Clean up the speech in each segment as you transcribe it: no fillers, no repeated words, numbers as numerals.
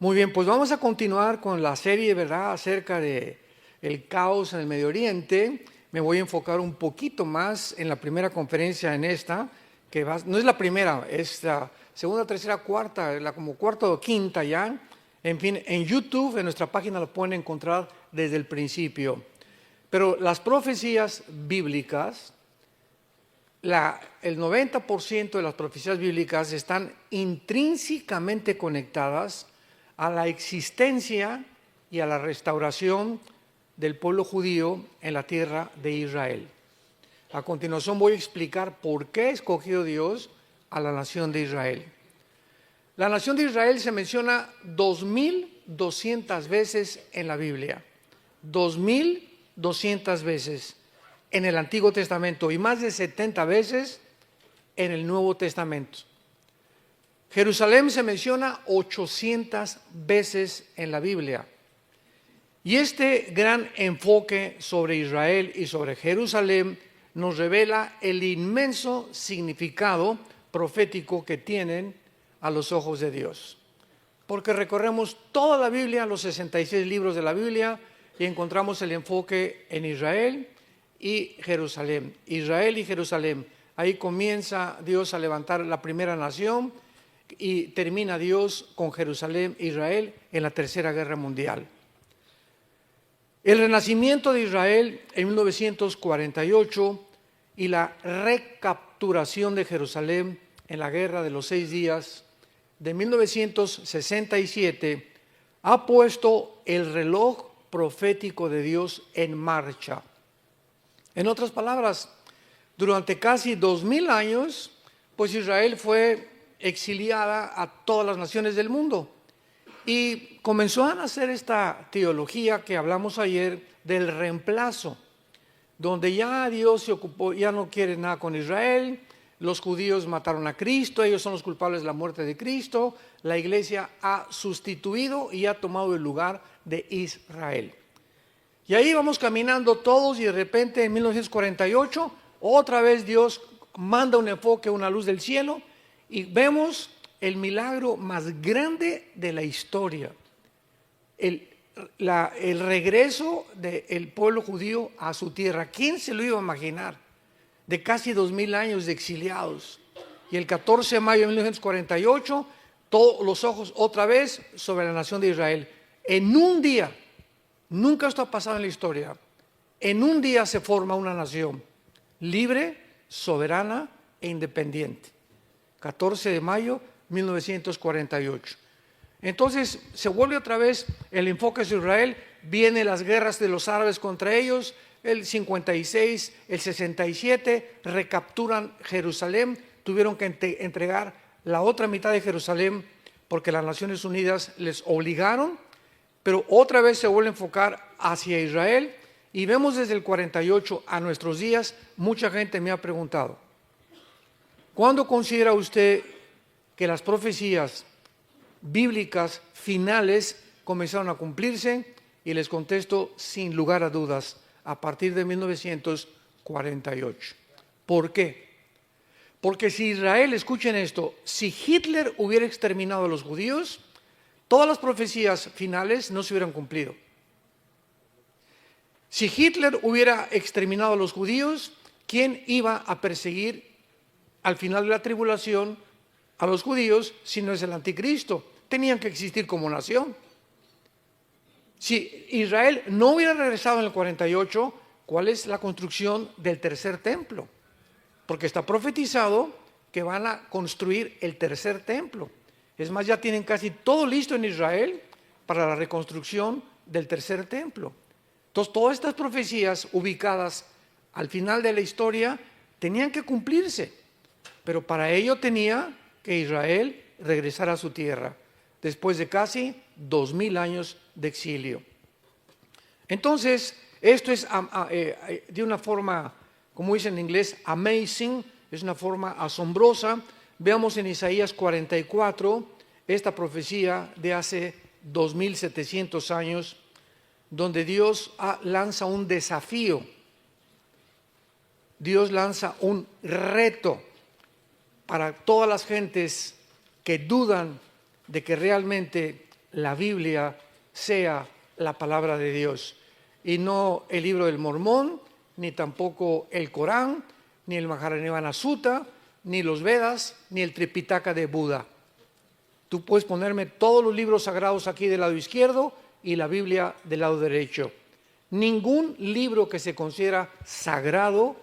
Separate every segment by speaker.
Speaker 1: Muy bien, pues vamos a continuar con la serie, ¿verdad?, acerca de el caos en el Medio Oriente. Me voy a enfocar un poquito más en la primera conferencia en esta, no es la primera, es la segunda, tercera, cuarta, como cuarta o quinta ya. En fin, en YouTube, en nuestra página lo pueden encontrar desde el principio. Pero las profecías bíblicas, el 90% de las profecías bíblicas están intrínsecamente conectadas a la existencia y a la restauración del pueblo judío en la tierra de Israel. A continuación voy a explicar por qué escogió Dios a la nación de Israel. La nación de Israel se menciona 2,200 veces en la Biblia, 2,200 veces en el Antiguo Testamento y más de 70 veces en el Nuevo Testamento. Jerusalén se menciona 800 veces en la Biblia. Y este gran enfoque sobre Israel y sobre Jerusalén nos revela el inmenso significado profético que tienen a los ojos de Dios. Porque recorremos toda la Biblia, los 66 libros de la Biblia, y encontramos el enfoque en Israel y Jerusalén. Israel y Jerusalén. Ahí comienza Dios a levantar la primera nación y termina Dios con Jerusalén, Israel, en la Tercera Guerra Mundial. El renacimiento de Israel en 1948 y la recapturación de Jerusalén en la Guerra de los 6 días de 1967 ha puesto el reloj profético de Dios en marcha. En otras palabras, durante casi 2000 años, pues Israel fue exiliada a todas las naciones del mundo. Y comenzó a nacer esta teología que hablamos ayer del reemplazo, donde ya Dios se ocupó, ya no quiere nada con Israel, los judíos mataron a Cristo, ellos son los culpables de la muerte de Cristo, la iglesia ha sustituido y ha tomado el lugar de Israel. Y ahí vamos caminando todos y de repente en 1948 otra vez Dios manda un enfoque, una luz del cielo y vemos el milagro más grande de la historia, el regreso del pueblo judío a su tierra. ¿Quién se lo iba a imaginar? De casi 2000 años de exiliados. Y el 14 de mayo de 1948, todos los ojos otra vez sobre la nación de Israel. En un día, nunca esto ha pasado en la historia, en un día se forma una nación libre, soberana e independiente. 14 de mayo 1948. Entonces se vuelve otra vez el enfoque de Israel, vienen las guerras de los árabes contra ellos, el 56, el 67, recapturan Jerusalén, tuvieron que entregar la otra mitad de Jerusalén porque las Naciones Unidas les obligaron, pero otra vez se vuelve a enfocar hacia Israel y vemos desde el 48 a nuestros días, mucha gente me ha preguntado, ¿cuándo considera usted que las profecías bíblicas finales comenzaron a cumplirse? Y les contesto sin lugar a dudas, a partir de 1948. ¿Por qué? Porque si Israel, escuchen esto, si Hitler hubiera exterminado a los judíos, todas las profecías finales no se hubieran cumplido. Si Hitler hubiera exterminado a los judíos, ¿quién iba a perseguir al final de la tribulación a los judíos si no es el anticristo? Tenían que existir como nación. Si Israel no hubiera regresado en el 48, ¿cuál es la construcción del tercer templo? Porque está profetizado que van a construir el tercer templo. Es más, ya tienen casi todo listo en Israel para la reconstrucción del tercer templo. Entonces, todas estas profecías ubicadas al final de la historia tenían que cumplirse, pero para ello tenía que Israel regresara a su tierra después de casi 2000 años de exilio. Entonces, esto es de una forma, como dicen en inglés, amazing, es una forma asombrosa. Veamos en Isaías 44 esta profecía de hace 2700 años, donde Dios lanza un desafío, Dios lanza un reto para todas las gentes que dudan de que realmente la Biblia sea la palabra de Dios y no el libro del Mormón, ni tampoco el Corán, ni el Mahajanivana Sutta, ni los Vedas, ni el Tripitaka de Buda. Tú puedes ponerme todos los libros sagrados aquí del lado izquierdo y la Biblia del lado derecho. Ningún libro que se considera sagrado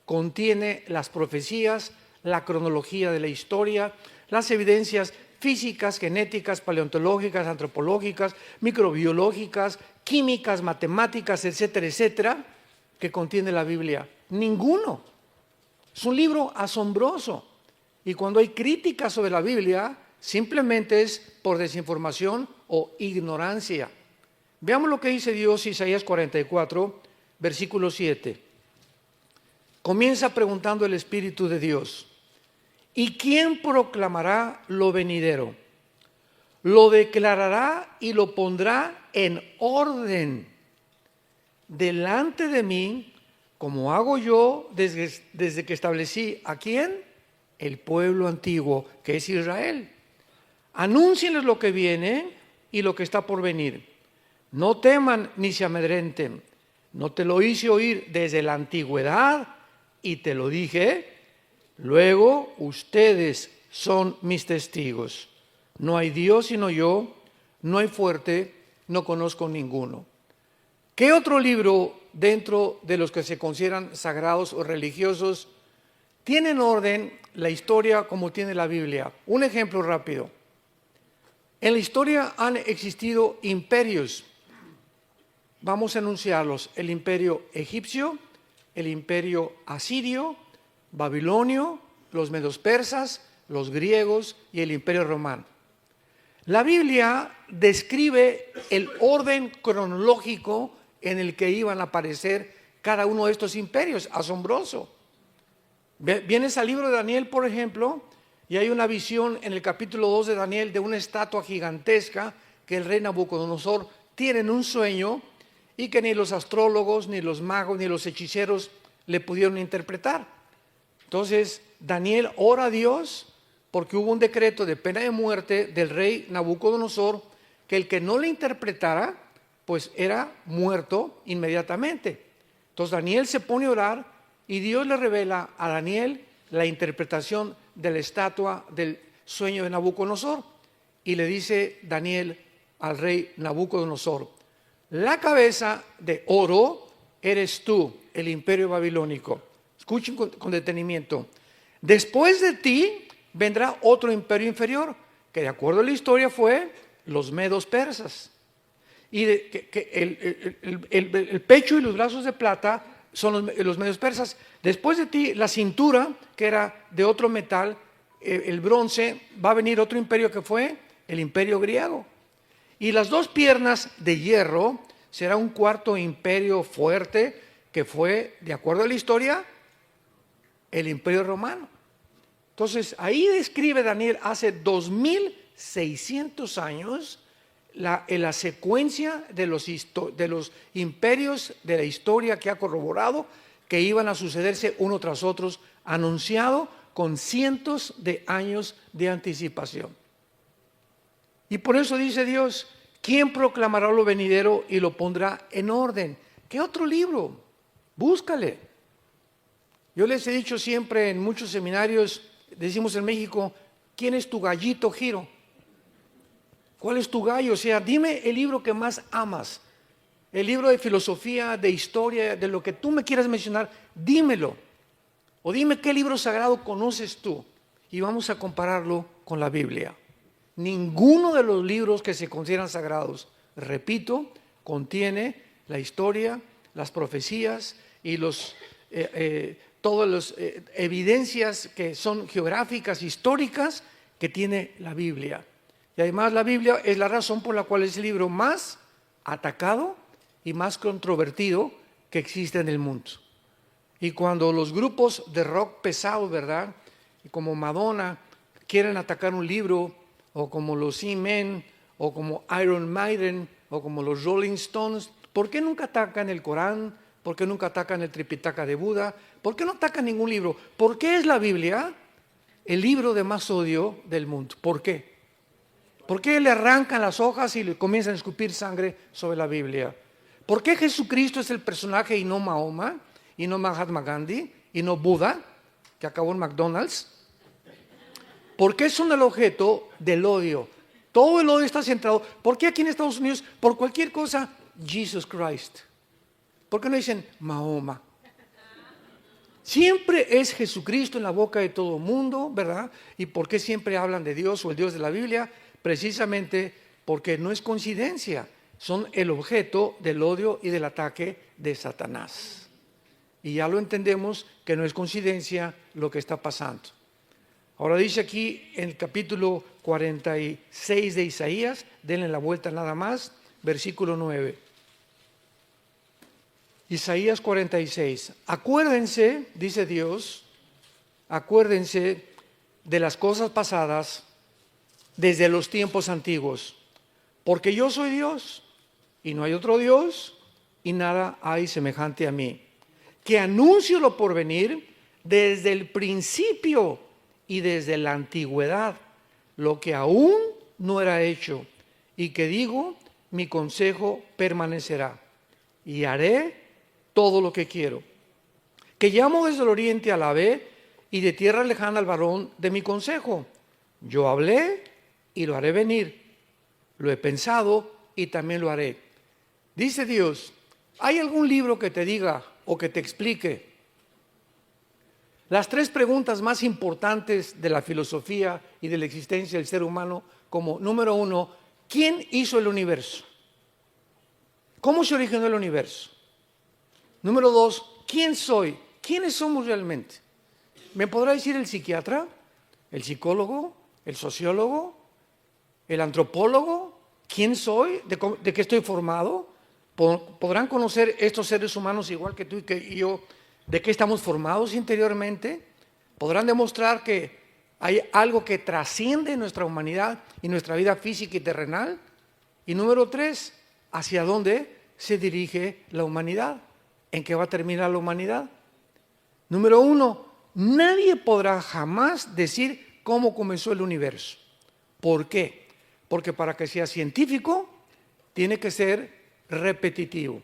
Speaker 1: contiene las profecías, la cronología de la historia, las evidencias físicas, genéticas, paleontológicas, antropológicas, microbiológicas, químicas, matemáticas, etcétera, etcétera, que contiene la Biblia. Ninguno. Es un libro asombroso. Y cuando hay críticas sobre la Biblia, simplemente es por desinformación o ignorancia. Veamos lo que dice Dios, Isaías 44, versículo 7. Comienza preguntando el Espíritu de Dios: ¿y quién proclamará lo venidero? Lo declarará y lo pondrá en orden delante de mí, como hago yo desde que establecí ¿a quién? El pueblo antiguo, que es Israel. Anúncienles lo que viene y lo que está por venir. No teman ni se amedrenten. No te lo hice oír desde la antigüedad y te lo dije. Luego ustedes son mis testigos. No hay Dios sino yo, no hay fuerte, no conozco ninguno. ¿Qué otro libro dentro de los que se consideran sagrados o religiosos tiene en orden la historia como tiene la Biblia? Un ejemplo rápido. En la historia han existido imperios. Vamos a enunciarlos: el imperio egipcio, el imperio asirio, babilonio, los medos persas, los griegos y el imperio romano. La Biblia describe el orden cronológico en el que iban a aparecer cada uno de estos imperios. Asombroso. Vienes al libro de Daniel, por ejemplo, y hay una visión en el capítulo 2 de Daniel de una estatua gigantesca que el rey Nabucodonosor tiene en un sueño y que ni los astrólogos, ni los magos, ni los hechiceros le pudieron interpretar. Entonces Daniel ora a Dios porque hubo un decreto de pena de muerte del rey Nabucodonosor, que el que no le interpretara pues era muerto inmediatamente. Entonces Daniel se pone a orar y Dios le revela a Daniel la interpretación de la estatua del sueño de Nabucodonosor, y le dice Daniel al rey Nabucodonosor: la cabeza de oro eres tú, el imperio babilónico. Escuchen con detenimiento. Después de ti vendrá otro imperio inferior, que de acuerdo a la historia fue los medos persas. Y el pecho y los brazos de plata son los medios persas. Después de ti, la cintura, que era de otro metal, el bronce, va a venir otro imperio que fue el imperio griego. Y las dos piernas de hierro será un cuarto imperio fuerte, que fue, de acuerdo a la historia, el imperio romano. Entonces, ahí describe Daniel hace 2600 años la secuencia de los imperios de la historia que ha corroborado que iban a sucederse uno tras otro, anunciado con cientos de años de anticipación. Y por eso dice Dios: ¿quién proclamará lo venidero y lo pondrá en orden? ¿Qué otro libro? Búscale. Yo les he dicho siempre en muchos seminarios, decimos en México: ¿quién es tu gallito, Giro? ¿Cuál es tu gallo? O sea, dime el libro que más amas, el libro de filosofía, de historia, de lo que tú me quieras mencionar, dímelo. O dime qué libro sagrado conoces tú y vamos a compararlo con la Biblia. Ninguno de los libros que se consideran sagrados, repito, contiene la historia, las profecías y todas las evidencias que son geográficas, históricas, que tiene la Biblia. Y además la Biblia es la razón por la cual es el libro más atacado y más controvertido que existe en el mundo. Y cuando los grupos de rock pesado, ¿verdad?, como Madonna, quieren atacar un libro, o como los He-Men, o como Iron Maiden, o como los Rolling Stones, ¿por qué nunca atacan el Corán? ¿Por qué nunca atacan el Tripitaka de Buda? ¿Por qué no atacan ningún libro? ¿Por qué es la Biblia el libro de más odio del mundo? ¿Por qué? ¿Por qué le arrancan las hojas y le comienzan a escupir sangre sobre la Biblia? ¿Por qué Jesucristo es el personaje y no Mahoma, y no Mahatma Gandhi, y no Buda, que acabó en McDonald's? ¿Por qué son el objeto del odio? Todo el odio está centrado. ¿Por qué aquí en Estados Unidos, por cualquier cosa, Jesus Christ? ¿Por qué no dicen Mahoma? Siempre es Jesucristo en la boca de todo el mundo, ¿verdad? ¿Y por qué siempre hablan de Dios o el Dios de la Biblia? Precisamente porque no es coincidencia, son el objeto del odio y del ataque de Satanás. Y ya lo entendemos que no es coincidencia lo que está pasando. Ahora dice aquí en el capítulo 46 de Isaías, denle la vuelta nada más, versículo 9. Isaías 46. Acuérdense, dice Dios, acuérdense de las cosas pasadas desde los tiempos antiguos, porque yo soy Dios y no hay otro Dios y nada hay semejante a mí, que anuncio lo por venir desde el principio y desde la antigüedad, lo que aún no era hecho, y que digo, mi consejo permanecerá y haré todo lo que quiero, que llamo desde el oriente a la ve y de tierra lejana al varón de mi consejo. Yo hablé y lo haré venir, lo he pensado y también lo haré. Dice Dios, ¿hay algún libro que te diga o que te explique las tres preguntas más importantes de la filosofía y de la existencia del ser humano? Como número uno, ¿quién hizo el universo? ¿Cómo se originó el universo? Número dos, ¿quién soy? ¿Quiénes somos realmente? ¿Me podrá decir el psiquiatra, el psicólogo, el sociólogo, el antropólogo? ¿Quién soy? ¿De qué estoy formado? ¿Podrán conocer estos seres humanos igual que tú y que yo de qué estamos formados interiormente? ¿Podrán demostrar que hay algo que trasciende nuestra humanidad y nuestra vida física y terrenal? Y número tres, ¿hacia dónde se dirige la humanidad? ¿En qué va a terminar la humanidad? Número uno, nadie podrá jamás decir cómo comenzó el universo. ¿Por qué? Porque para que sea científico, tiene que ser repetitivo.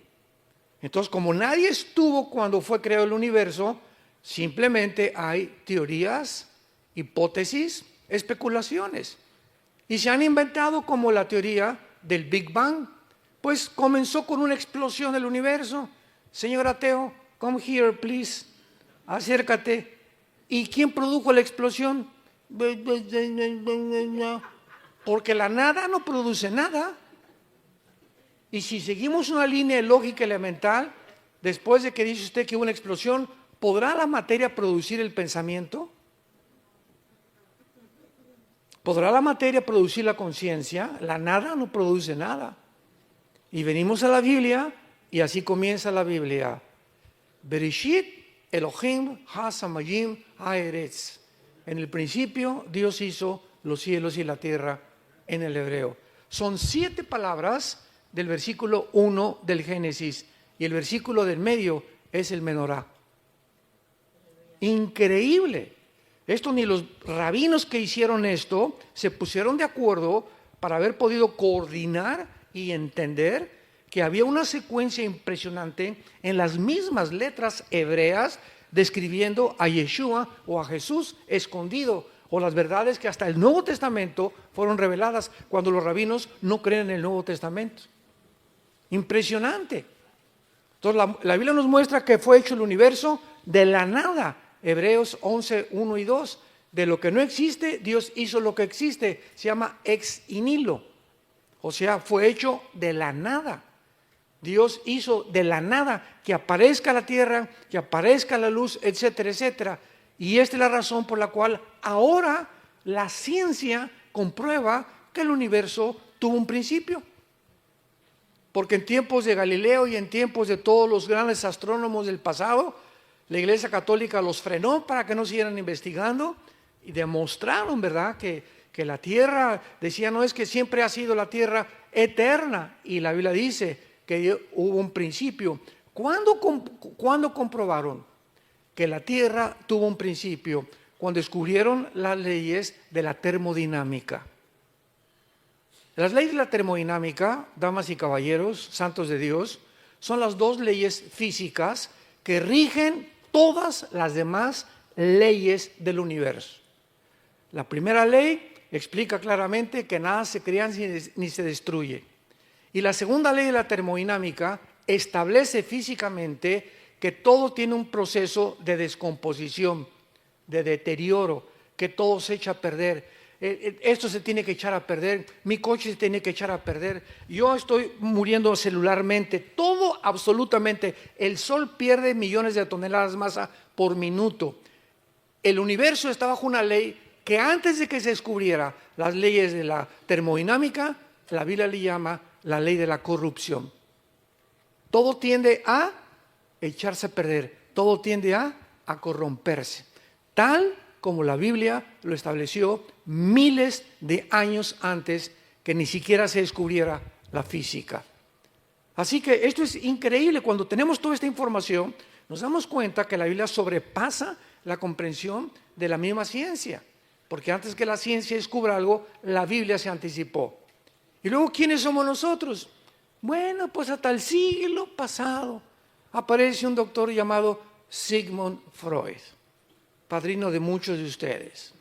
Speaker 1: Entonces, como nadie estuvo cuando fue creado el universo, simplemente hay teorías, hipótesis, especulaciones. Y se han inventado como la teoría del Big Bang. Pues comenzó con una explosión del universo. Señor ateo, come here, please. Acércate. ¿Y quién produjo la explosión? Porque la nada no produce nada. Y si seguimos una línea lógica elemental, después de que dice usted que hubo una explosión, ¿podrá la materia producir el pensamiento? ¿Podrá la materia producir la conciencia? La nada no produce nada. Y venimos a la Biblia y así comienza la Biblia. Bereshit Elohim ha-samayim ha-eretz. En el principio Dios hizo los cielos y la tierra en el hebreo. Son 7 palabras del versículo 1 del Génesis y el versículo del medio es el menorá. Increíble. Esto ni los rabinos que hicieron esto se pusieron de acuerdo para haber podido coordinar y entender que había una secuencia impresionante en las mismas letras hebreas describiendo a Yeshua o a Jesús escondido, o las verdades que hasta el Nuevo Testamento fueron reveladas cuando los rabinos no creen en el Nuevo Testamento. Impresionante. Entonces la Biblia nos muestra que fue hecho el universo de la nada. Hebreos 11, 1 y 2. De lo que no existe, Dios hizo lo que existe. Se llama ex nihilo. O sea, fue hecho de la nada. Dios hizo de la nada que aparezca la tierra, que aparezca la luz, etcétera, etcétera. Y esta es la razón por la cual ahora la ciencia comprueba que el universo tuvo un principio. Porque en tiempos de Galileo y en tiempos de todos los grandes astrónomos del pasado, la Iglesia Católica los frenó para que no siguieran investigando y demostraron, ¿verdad?, que la tierra, decía, no es que siempre ha sido la tierra eterna. Y la Biblia dice que hubo un principio. ¿Cuándo comprobaron que la tierra tuvo un principio? Cuando descubrieron las leyes de la termodinámica. Las leyes de la termodinámica, damas y caballeros, santos de Dios, son las dos leyes físicas que rigen todas las demás leyes del universo. La primera ley explica claramente que nada se crea ni se destruye. Y la segunda ley de la termodinámica establece físicamente que todo tiene un proceso de descomposición, de deterioro, que todo se echa a perder. Esto se tiene que echar a perder, mi coche se tiene que echar a perder, yo estoy muriendo celularmente, todo absolutamente. El sol pierde millones de toneladas de masa por minuto. El universo está bajo una ley que antes de que se descubriera las leyes de la termodinámica, la Biblia le llama la ley de la corrupción. Todo tiende a echarse a perder, todo tiende a corromperse, tal como la Biblia lo estableció miles de años antes que ni siquiera se descubriera la física. Así que esto es increíble. Cuando tenemos toda esta información, nos damos cuenta que la Biblia sobrepasa la comprensión de la misma ciencia, porque antes que la ciencia descubra algo, la Biblia se anticipó. Y luego, ¿quiénes somos nosotros? Bueno, pues hasta el siglo pasado aparece un doctor llamado Sigmund Freud, padrino de muchos de ustedes.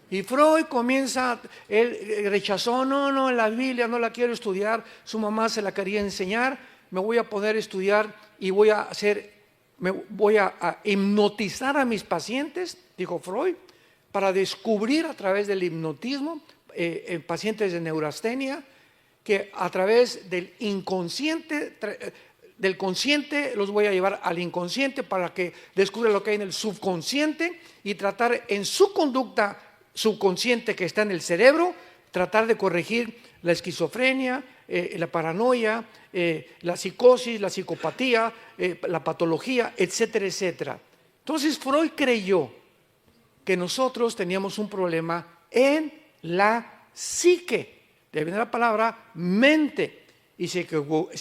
Speaker 1: Y Freud comienza, él rechazó, no, la Biblia no la quiero estudiar, su mamá se la quería enseñar, me voy a poder estudiar y voy a hipnotizar a mis pacientes, dijo Freud, para descubrir a través del hipnotismo en pacientes de neurastenia, que a través del inconsciente, del consciente los voy a llevar al inconsciente para que descubran lo que hay en el subconsciente y tratar en su conducta subconsciente que está en el cerebro, tratar de corregir la esquizofrenia, la paranoia, la psicosis, la psicopatía, la patología, etcétera, etcétera. Entonces Freud creyó que nosotros teníamos un problema en la psique, de venir la palabra mente, y se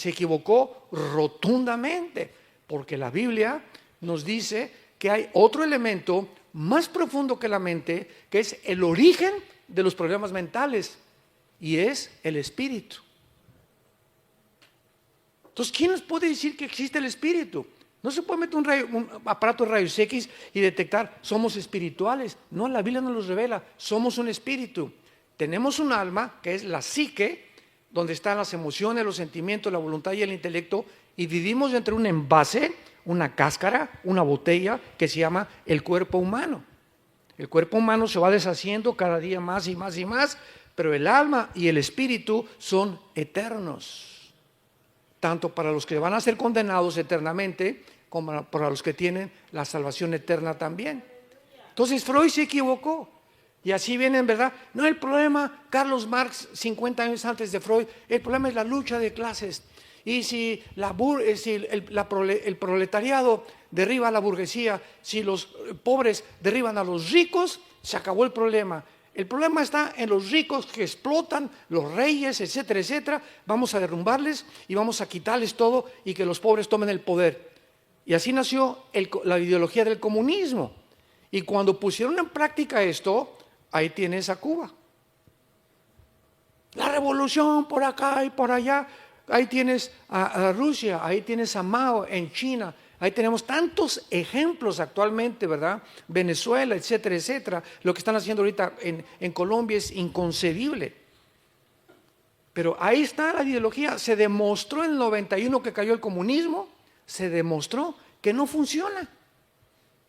Speaker 1: equivocó rotundamente, porque la Biblia nos dice que hay otro elemento más profundo que la mente, que es el origen de los problemas mentales, y es el espíritu. Entonces, ¿quién nos puede decir que existe el espíritu? No se puede meter un aparato de rayos X y detectar, somos espirituales. No, la Biblia nos los revela, somos un espíritu. Tenemos un alma, que es la psique, donde están las emociones, los sentimientos, la voluntad y el intelecto, y vivimos dentro de un envase, una cáscara, una botella que se llama el cuerpo humano. El cuerpo humano se va deshaciendo cada día más y más y más, pero el alma y el espíritu son eternos, tanto para los que van a ser condenados eternamente como para los que tienen la salvación eterna también. Entonces Freud se equivocó. Y así viene, en verdad, no el problema, Carlos Marx, 50 años antes de Freud, el problema es la lucha de clases. Y si el proletariado derriba a la burguesía, si los pobres derriban a los ricos, se acabó el problema. El problema está en los ricos que explotan, los reyes, etcétera, etcétera. Vamos a derrumbarles y vamos a quitarles todo y que los pobres tomen el poder. Y así nació la ideología del comunismo. Y cuando pusieron en práctica esto, ahí tienes a Cuba. La revolución por acá y por allá. Ahí tienes a Rusia, ahí tienes a Mao en China. Ahí tenemos tantos ejemplos actualmente, ¿verdad? Venezuela, etcétera, etcétera. Lo que están haciendo ahorita en Colombia es inconcebible. Pero ahí está la ideología. Se demostró en el 91 que cayó el comunismo. Se demostró que no funciona.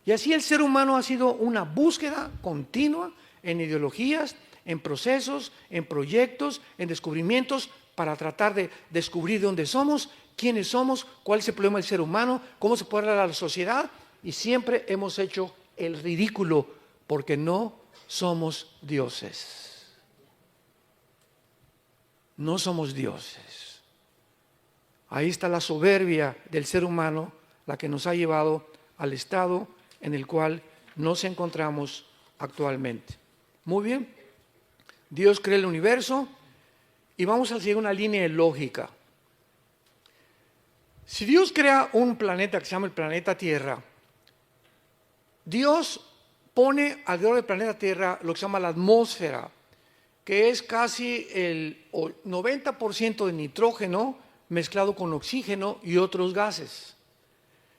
Speaker 1: Y así el ser humano ha sido una búsqueda continua en ideologías, en procesos, en proyectos, en descubrimientos, para tratar de descubrir de dónde somos, quiénes somos, cuál es el problema del ser humano, cómo se puede hablar a la sociedad, y siempre hemos hecho el ridículo porque no somos dioses. No somos dioses. Ahí está la soberbia del ser humano, la que nos ha llevado al estado en el cual nos encontramos actualmente. Muy bien, Dios crea el universo y vamos a seguir una línea lógica. Si Dios crea un planeta que se llama el planeta Tierra, Dios pone alrededor del planeta Tierra lo que se llama la atmósfera. que es casi el 90% de nitrógeno mezclado con oxígeno y otros gases.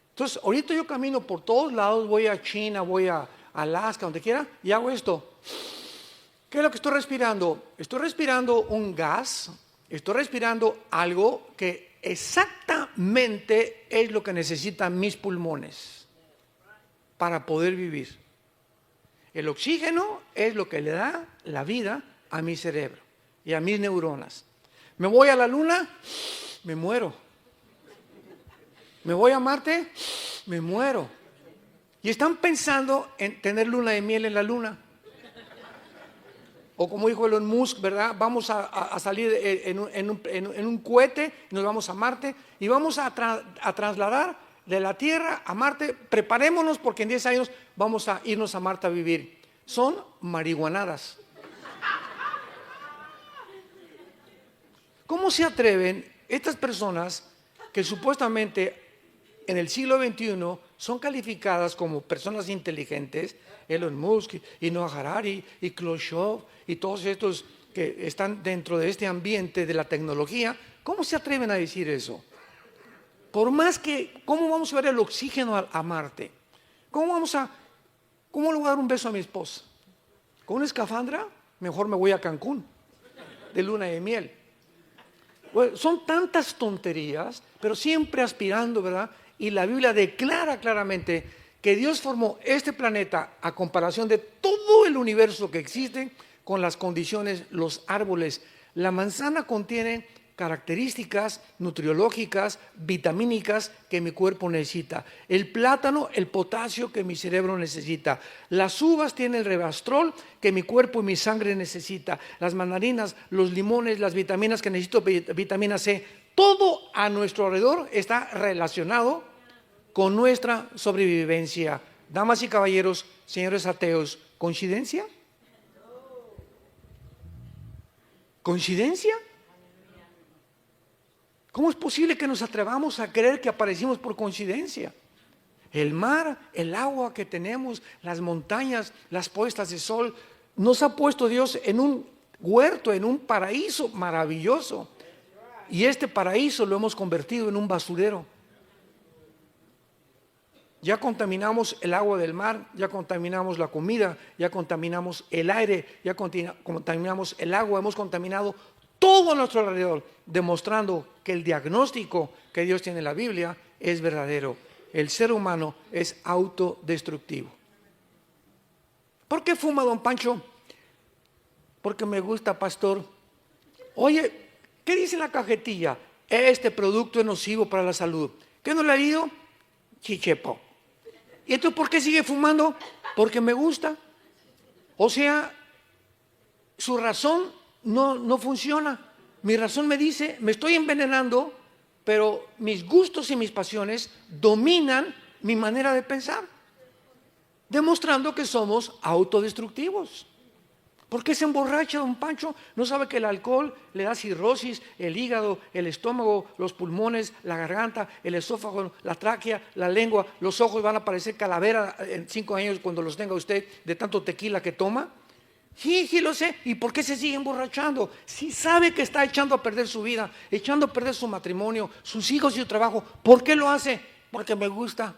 Speaker 1: Entonces, ahorita yo camino por todos lados, voy a China, voy a Alaska, donde quiera, y hago esto. ¿Qué es lo que estoy respirando? Estoy respirando un gas, estoy respirando algo que exactamente es lo que necesitan mis pulmones para poder vivir. El oxígeno es lo que le da la vida a mi cerebro y a mis neuronas. Me voy a la luna, me muero. Me voy a Marte, me muero. Y están pensando en tener luna de miel en la luna. O como dijo Elon Musk, ¿verdad? Vamos a salir en un cohete, nos vamos a Marte y vamos a trasladar de la Tierra a Marte. Preparémonos porque en 10 años vamos a irnos a Marte a vivir. Son marihuanadas. ¿Cómo se atreven estas personas que supuestamente en el siglo XXI son calificadas como personas inteligentes, Elon Musk y Noah Harari y Khrushchev y todos estos que están dentro de este ambiente de la tecnología? ¿Cómo se atreven a decir eso? Por más que, ¿cómo vamos a ver el oxígeno a Marte? ¿Cómo le voy a dar un beso a mi esposa? ¿Con una escafandra? Mejor me voy a Cancún, de luna de miel. Bueno, son tantas tonterías, pero siempre aspirando, ¿verdad? Y la Biblia declara claramente que Dios formó este planeta a comparación de todo el universo que existe con las condiciones, los árboles. La manzana contiene características nutriológicas, vitamínicas que mi cuerpo necesita. El plátano, el potasio que mi cerebro necesita. Las uvas tienen el resveratrol que mi cuerpo y mi sangre necesita. Las mandarinas, los limones, las vitaminas que necesito, vitamina C. Todo a nuestro alrededor está relacionado con nuestra sobrevivencia. Damas y caballeros, señores ateos, ¿coincidencia? ¿Coincidencia? ¿Cómo es posible que nos atrevamos a creer que aparecimos por coincidencia? El mar, el agua que tenemos, las montañas, las puestas de sol, nos ha puesto Dios en un huerto, en un paraíso maravilloso. Y este paraíso lo hemos convertido en un basurero. Ya contaminamos el agua del mar, ya contaminamos la comida, ya contaminamos el aire, ya contaminamos el agua, hemos contaminado todo a nuestro alrededor, demostrando que el diagnóstico que Dios tiene en la Biblia es verdadero. El ser humano es autodestructivo. ¿Por qué fuma, don Pancho? Porque me gusta, pastor. Oye, ¿qué dice la cajetilla? Este producto es nocivo para la salud. ¿Qué no le ha ido? Chichepo. ¿Y entonces por qué sigue fumando? Porque me gusta. O sea, su razón no funciona. Mi razón me dice, me estoy envenenando, pero mis gustos y mis pasiones dominan mi manera de pensar, demostrando que somos autodestructivos. ¿Por qué se emborracha, don Pancho? ¿No sabe que el alcohol le da cirrosis, el hígado, el estómago, los pulmones, la garganta, el esófago, la tráquea, la lengua, los ojos van a parecer calavera en 5 años cuando los tenga usted de tanto tequila que toma? Sí, lo sé. ¿Y por qué se sigue emborrachando? Si sabe que está echando a perder su vida, echando a perder su matrimonio, sus hijos y su trabajo, ¿por qué lo hace? Porque me gusta.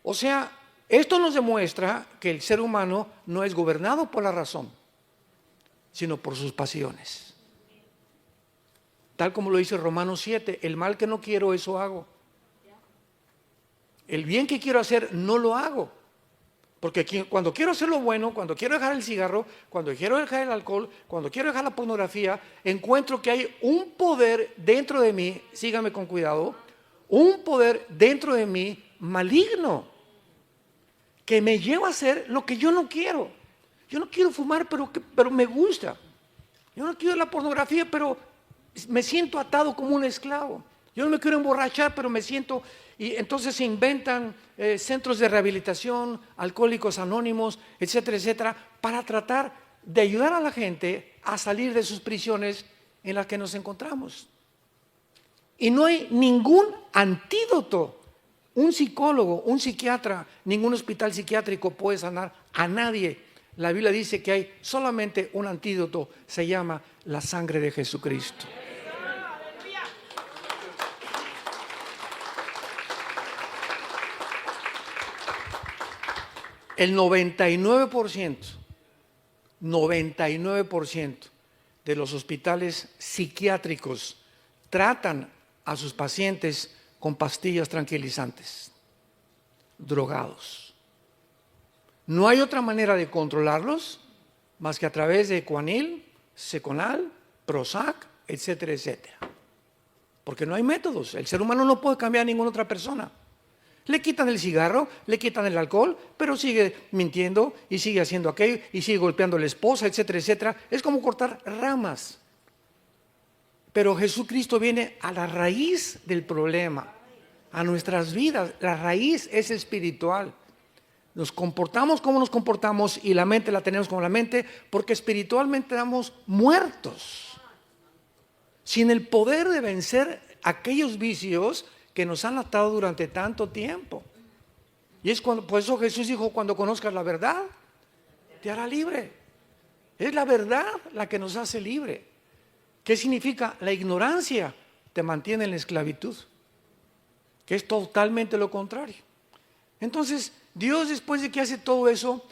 Speaker 1: O sea, esto nos demuestra que el ser humano no es gobernado por la razón, sino por sus pasiones. Tal como lo dice Romanos 7, el mal que no quiero, eso hago. El bien que quiero hacer, no lo hago. Porque cuando quiero hacer lo bueno, cuando quiero dejar el cigarro, cuando quiero dejar el alcohol, cuando quiero dejar la pornografía, encuentro que hay un poder dentro de mí, sígame con cuidado, un poder dentro de mí maligno, que me lleva a hacer lo que yo no quiero. Yo no quiero fumar, pero me gusta. Yo no quiero la pornografía, pero me siento atado como un esclavo. Yo no me quiero emborrachar, pero me siento... Y entonces se inventan centros de rehabilitación, alcohólicos anónimos, etcétera, etcétera, para tratar de ayudar a la gente a salir de sus prisiones en las que nos encontramos. Y no hay ningún antídoto. Un psicólogo, un psiquiatra, ningún hospital psiquiátrico puede sanar a nadie La Biblia dice que hay solamente un antídoto, se llama la sangre de Jesucristo. El 99% de los hospitales psiquiátricos tratan a sus pacientes con pastillas tranquilizantes, drogados. No hay otra manera de controlarlos más que a través de Ecuanil, Seconal, Prozac, etcétera, etcétera. Porque no hay métodos. El ser humano no puede cambiar a ninguna otra persona. Le quitan el cigarro, le quitan el alcohol, pero sigue mintiendo y sigue haciendo aquello y sigue golpeando a la esposa, etcétera, etcétera. Es como cortar ramas. Pero Jesucristo viene a la raíz del problema, a nuestras vidas. La raíz es espiritual. Nos comportamos como nos comportamos y la mente la tenemos como la mente porque espiritualmente estamos muertos. Sin el poder de vencer aquellos vicios que nos han atado durante tanto tiempo. Y es por eso Jesús dijo, cuando conozcas la verdad, te hará libre. Es la verdad la que nos hace libre. ¿Qué significa? La ignorancia te mantiene en la esclavitud, que es totalmente lo contrario. Entonces, Dios, después de que hace todo eso,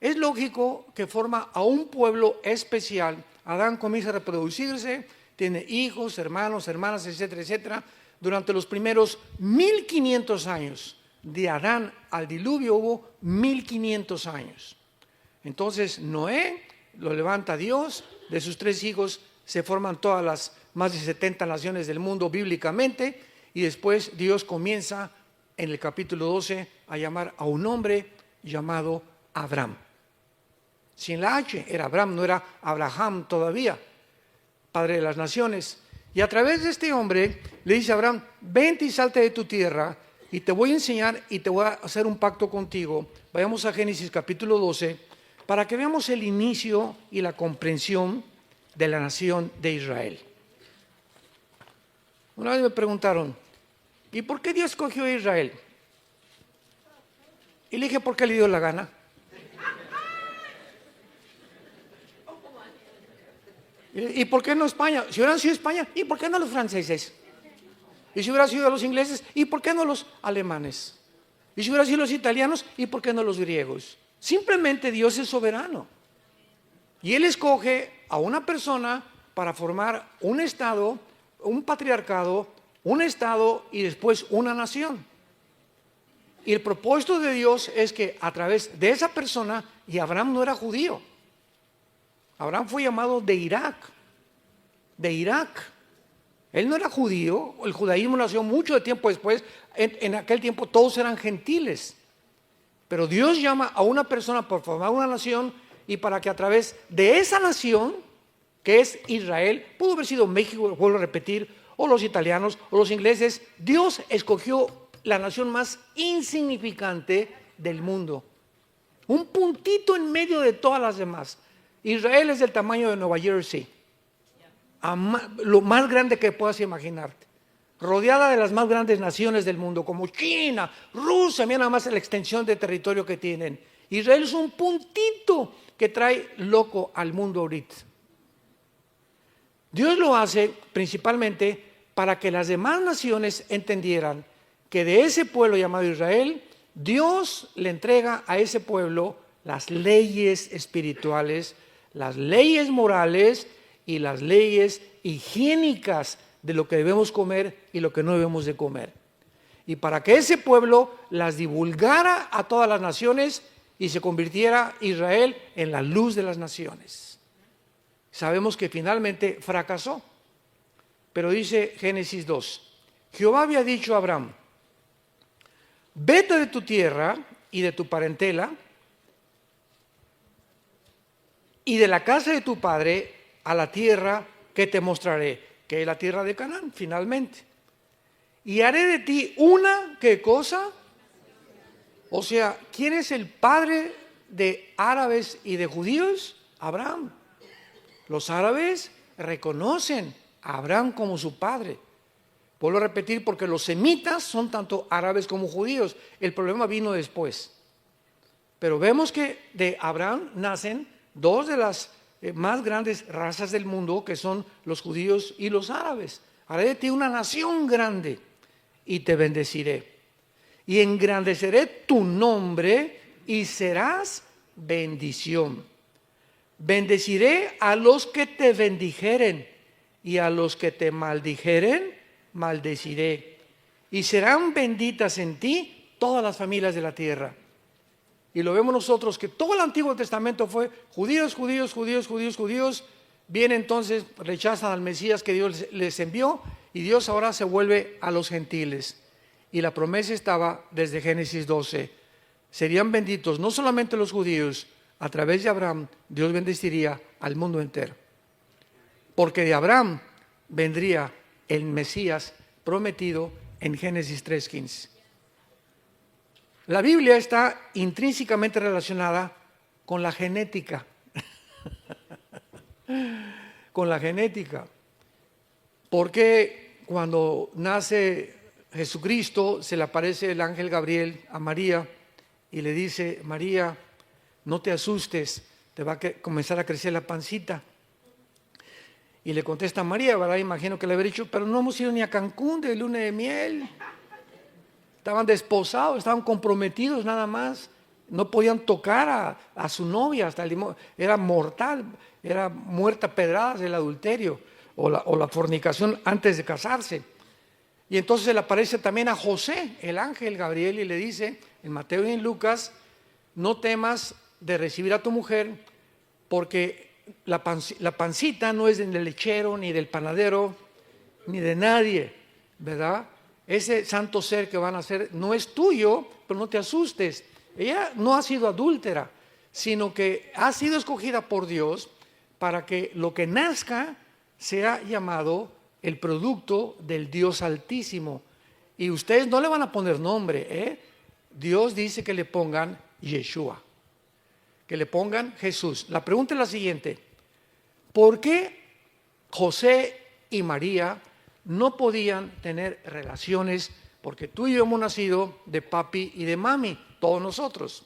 Speaker 1: es lógico que forma a un pueblo especial. Adán comienza a reproducirse, tiene hijos, hermanos, hermanas, etcétera, etcétera. Durante los primeros 1500 años, de Adán al diluvio hubo 1500 años. Entonces Noé lo levanta Dios, de sus 3 hijos se forman todas las más de 70 naciones del mundo bíblicamente, y después Dios comienza en el capítulo 12 a llamar a un hombre llamado Abraham. Sin la H, era Abraham, no era Abraham todavía, padre de las naciones. Y a través de este hombre le dice a Abraham, vente y salte de tu tierra y te voy a enseñar y te voy a hacer un pacto contigo. Vayamos a Génesis capítulo 12 para que veamos el inicio y la comprensión de la nación de Israel. Una vez me preguntaron, ¿y por qué Dios escogió a Israel? Y le dije, ¿por qué le dio la gana? ¿Y por qué no España? Si hubieran sido España, ¿y por qué no los franceses? Y si hubieran sido los ingleses, ¿y por qué no los alemanes? Y si hubieran sido los italianos, ¿y por qué no los griegos? Simplemente Dios es soberano. Y Él escoge a una persona para formar un estado, un patriarcado, un estado y después una nación. Y el propósito de Dios es que a través de esa persona, y Abraham no era judío, Abraham fue llamado de Irak. Él no era judío, el judaísmo nació mucho de tiempo después, en aquel tiempo todos eran gentiles. Pero Dios llama a una persona por formar una nación y para que a través de esa nación, que es Israel, pudo haber sido México, vuelvo a repetir, o los italianos, o los ingleses, Dios escogió la nación más insignificante del mundo. Un puntito en medio de todas las demás. Israel es del tamaño de Nueva Jersey, lo más grande que puedas imaginarte, rodeada de las más grandes naciones del mundo, como China, Rusia, mira nada más la extensión de territorio que tienen. Israel es un puntito que trae loco al mundo ahorita. Dios lo hace principalmente para que las demás naciones entendieran que de ese pueblo llamado Israel, Dios le entrega a ese pueblo las leyes espirituales, las leyes morales y las leyes higiénicas de lo que debemos comer y lo que no debemos de comer. Y para que ese pueblo las divulgara a todas las naciones y se convirtiera Israel en la luz de las naciones. Sabemos que finalmente fracasó. Pero dice Génesis 2, Jehová había dicho a Abraham, vete de tu tierra y de tu parentela y de la casa de tu padre a la tierra que te mostraré, que es la tierra de Canaán, finalmente. Y haré de ti una, ¿qué cosa? O sea, ¿quién es el padre de árabes y de judíos? Abraham. Los árabes reconocen a Abraham como su padre. Vuelvo a repetir, porque los semitas son tanto árabes como judíos. El problema vino después. Pero vemos que de Abraham nacen dos de las más grandes razas del mundo, que son los judíos y los árabes. Haré de ti una nación grande y te bendeciré. Y engrandeceré tu nombre y serás bendición. Bendeciré a los que te bendijeren y a los que te maldijeren, maldeciré. Y serán benditas en ti todas las familias de la tierra. Y lo vemos nosotros que todo el Antiguo Testamento fue judíos, judíos, judíos, judíos, judíos. Viene entonces, rechazan al Mesías que Dios les envió y Dios ahora se vuelve a los gentiles. Y la promesa estaba desde Génesis 12. Serían benditos no solamente los judíos, a través de Abraham Dios bendeciría al mundo entero. Porque de Abraham vendría el Mesías prometido en Génesis 3:15. La Biblia está intrínsecamente relacionada con la genética. Con la genética. Porque cuando nace Jesucristo se le aparece el ángel Gabriel a María y le dice: María, no te asustes, te va a comenzar a crecer la pancita. Y le contesta María, ¿verdad? Imagino que le habría dicho: pero no hemos ido ni a Cancún de luna de miel. Estaban desposados, estaban comprometidos nada más. No podían tocar a su novia, era mortal, era muerta a pedradas el adulterio o la fornicación antes de casarse. Y entonces se le aparece también a José, el ángel Gabriel, y le dice en Mateo y en Lucas: no temas de recibir a tu mujer, porque la pancita no es del lechero, ni del panadero, ni de nadie, ¿verdad? Ese santo ser que van a hacer no es tuyo, pero no te asustes. Ella no ha sido adúltera, sino que ha sido escogida por Dios para que lo que nazca sea llamado el producto del Dios Altísimo. Y ustedes no le van a poner nombre, ¿eh? Dios dice que le pongan Yeshua, que le pongan Jesús. La pregunta es la siguiente: ¿por qué José y María no podían tener relaciones? Porque tú y yo hemos nacido de papi y de mami, todos nosotros.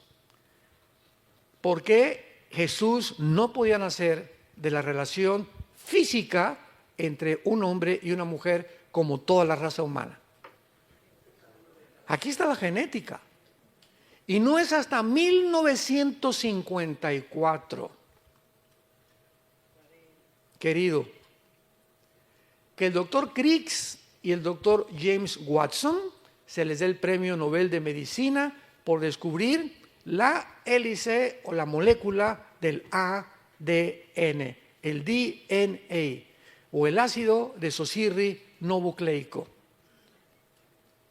Speaker 1: ¿Por qué Jesús no podía nacer de la relación física entre un hombre y una mujer como toda la raza humana? Aquí está la genética. Y no es hasta 1954, querido, que el doctor Crick y el doctor James Watson se les dé el premio Nobel de Medicina por descubrir la hélice o la molécula del ADN, el DNA, o el ácido desoxirribonucleico.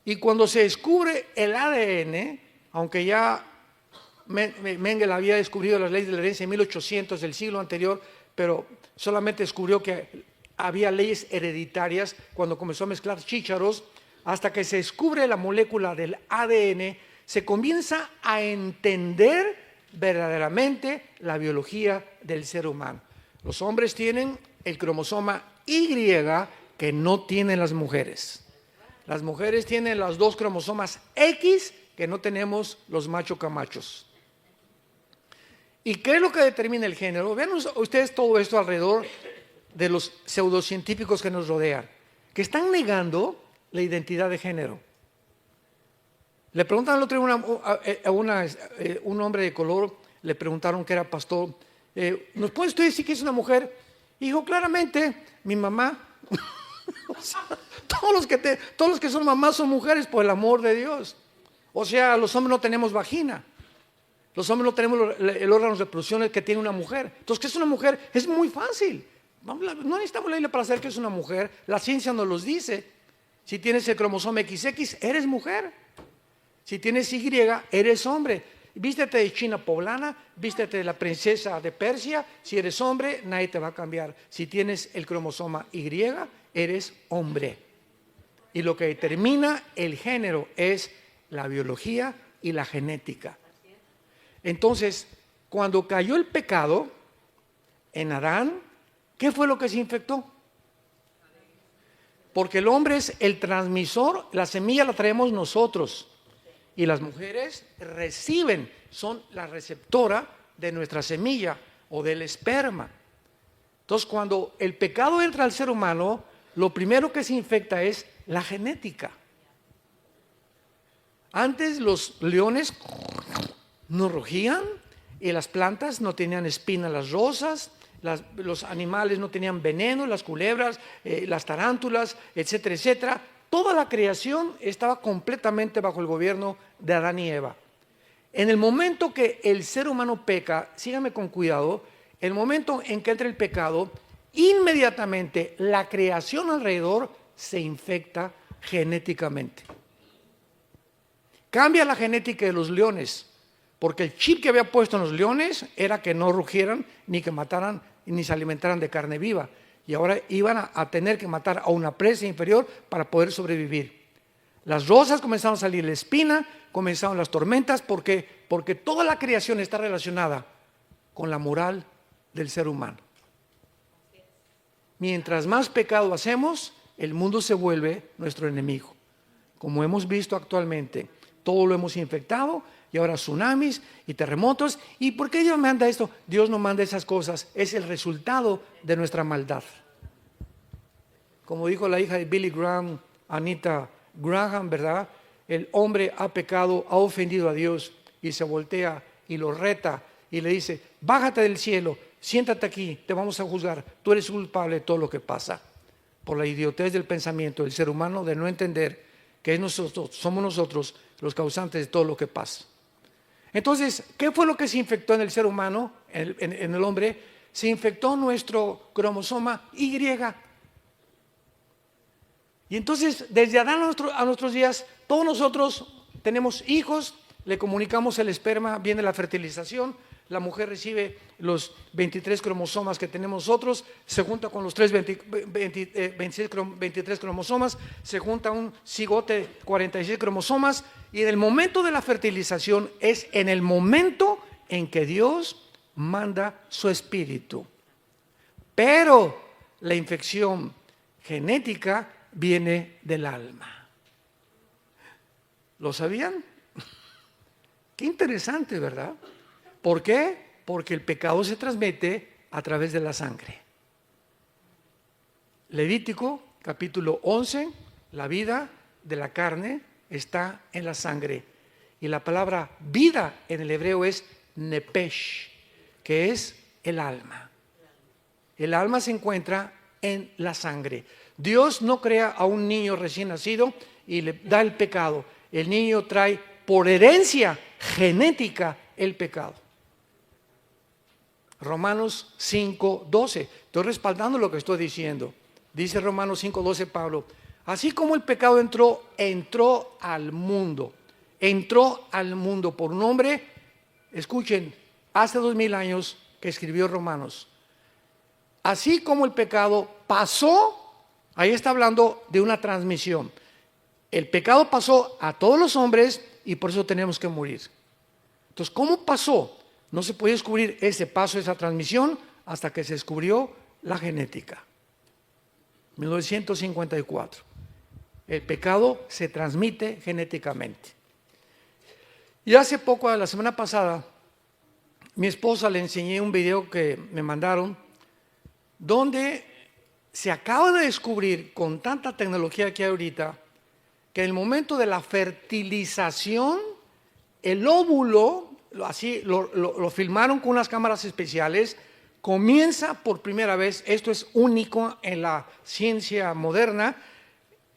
Speaker 1: Y cuando se descubre el ADN, aunque ya Mengele había descubrido las leyes de la herencia en 1800 del siglo anterior, pero solamente descubrió que había leyes hereditarias cuando comenzó a mezclar chícharos. Hasta que se descubre la molécula del ADN, se comienza a entender verdaderamente la biología del ser humano. Los hombres tienen el cromosoma Y que no tienen las mujeres. Las mujeres tienen los dos cromosomas X que no tenemos los macho camachos. ¿Y qué es lo que determina el género? Vean ustedes todo esto alrededor de los pseudocientíficos que nos rodean, que están negando la identidad de género. Le preguntaron el otro día a un hombre de color, le preguntaron que era pastor: ¿nos puede usted decir que es una mujer? Y dijo claramente: mi mamá. O sea, todos los que son mamás son mujeres, por el amor de Dios. O sea, los hombres no tenemos vagina. Los hombres no tenemos el órgano de reproducción que tiene una mujer. Entonces, ¿qué es una mujer? Es muy fácil. No necesitamos la Biblia para saber que es una mujer. La ciencia nos los dice. Si tienes el cromosoma XX, eres mujer. Si tienes Y, eres hombre. Vístete de china poblana, vístete de la princesa de Persia. Si eres hombre, nadie te va a cambiar. Si tienes el cromosoma Y, eres hombre. Y lo que determina el género es la biología y la genética. Entonces, cuando cayó el pecado en Adán, ¿qué fue lo que se infectó? Porque el hombre es el transmisor, la semilla la traemos nosotros. y las mujeres reciben, son la receptora de nuestra semilla o del esperma. Entonces, cuando el pecado entra al ser humano, lo primero que se infecta es la genética. Antes los leones no rugían y las plantas no tenían espinas, las rosas, los animales no tenían veneno, las culebras, las tarántulas, etcétera, etcétera. Toda la creación estaba completamente bajo el gobierno de Adán y Eva. En el momento que el ser humano peca, síganme con cuidado, el momento en que entra el pecado, inmediatamente la creación alrededor se infecta genéticamente. Cambia la genética de los leones, porque el chip que había puesto en los leones era que no rugieran, ni que mataran, ni se alimentaran de carne viva. Y ahora iban a tener que matar a una presa inferior para poder sobrevivir. Las rosas comenzaron a salir la espina, comenzaron las tormentas, porque toda la creación está relacionada con la moral del ser humano. Mientras más pecado hacemos, el mundo se vuelve nuestro enemigo. Como hemos visto actualmente, todo lo hemos infectado y ahora tsunamis y terremotos. ¿Y por qué Dios manda esto? Dios no manda esas cosas, es el resultado de nuestra maldad. Como dijo la hija de Billy Graham, Anita Graham, ¿verdad? El hombre ha pecado, ha ofendido a Dios y se voltea y lo reta y le dice: bájate del cielo, siéntate aquí, te vamos a juzgar, tú eres culpable de todo lo que pasa. Por la idiotez del pensamiento del ser humano de no entender que somos nosotros los causantes de todo lo que pasa. Entonces, ¿qué fue lo que se infectó en el ser humano, en el hombre? Se infectó nuestro cromosoma Y. Y entonces, desde Adán a nuestros días, todos nosotros tenemos hijos, le comunicamos el esperma, viene la fertilización, la mujer recibe los 23 cromosomas que tenemos nosotros, se junta con los 23 cromosomas, se junta un cigote 46 cromosomas, y en el momento de la fertilización es en el momento en que Dios manda su espíritu. Pero la infección genética viene del alma. ¿Lo sabían? Qué interesante, ¿verdad? ¿Por qué? Porque el pecado se transmite a través de la sangre. Levítico capítulo 11, la vida de la carne está en la sangre. Y la palabra vida en el hebreo es nepesh, que es el alma. El alma se encuentra en la sangre. Dios no crea a un niño recién nacido y le da el pecado. El niño trae por herencia genética el pecado. Romanos 5:12. Estoy respaldando lo que estoy diciendo. Dice Romanos 5:12 Pablo: así como el pecado entró al mundo por un hombre, escuchen, hace 2000 años que escribió Romanos. Así como el pecado pasó, ahí está hablando de una transmisión. El pecado pasó a todos los hombres y por eso tenemos que morir. Entonces, ¿cómo pasó? No se podía descubrir ese paso, esa transmisión, hasta que se descubrió la genética. 1954. El pecado se transmite genéticamente. Y hace poco, la semana pasada, mi esposa le enseñé un video que me mandaron, donde se acaba de descubrir, con tanta tecnología que hay ahorita, que en el momento de la fertilización, el óvulo, así lo filmaron con unas cámaras especiales, comienza por primera vez, esto es único en la ciencia moderna,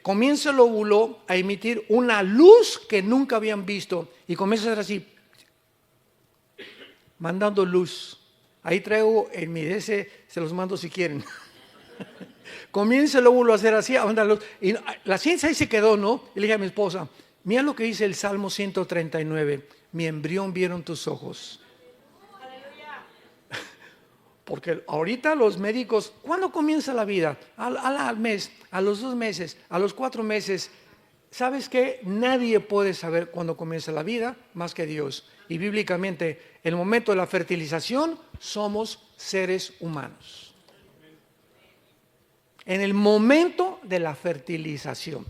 Speaker 1: comienza el óvulo a emitir una luz que nunca habían visto y comienza a ser así, mandando luz. Ahí traigo en mi DS, se los mando si quieren. Comienza el óvulo a hacer así, a mandar luz. Y la ciencia ahí se quedó, ¿no? Y le dije a mi esposa: mira lo que dice el Salmo 139, mi embrión vieron tus ojos. Porque ahorita los médicos, ¿cuándo comienza la vida? Al mes, a los 2 meses, a los 4 meses. ¿Sabes qué? Nadie puede saber cuándo comienza la vida más que Dios. Y bíblicamente, en el momento de la fertilización, somos seres humanos. En el momento de la fertilización,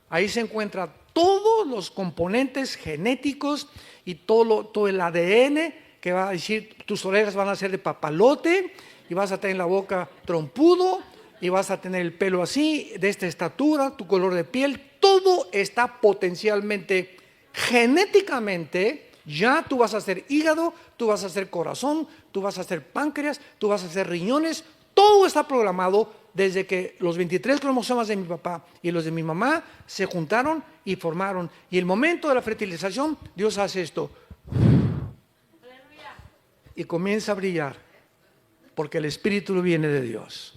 Speaker 1: ahí se encuentra todo todos los componentes genéticos y todo el ADN que va a decir, tus orejas van a ser de papalote y vas a tener la boca trompudo y vas a tener el pelo así, de esta estatura, tu color de piel, todo está potencialmente, genéticamente, ya tú vas a hacer hígado, tú vas a hacer corazón, tú vas a hacer páncreas, tú vas a hacer riñones, todo está programado desde que los 23 cromosomas de mi papá y los de mi mamá se juntaron y formaron. Y el momento de la fertilización, Dios hace esto. Y comienza a brillar, porque el espíritu viene de Dios.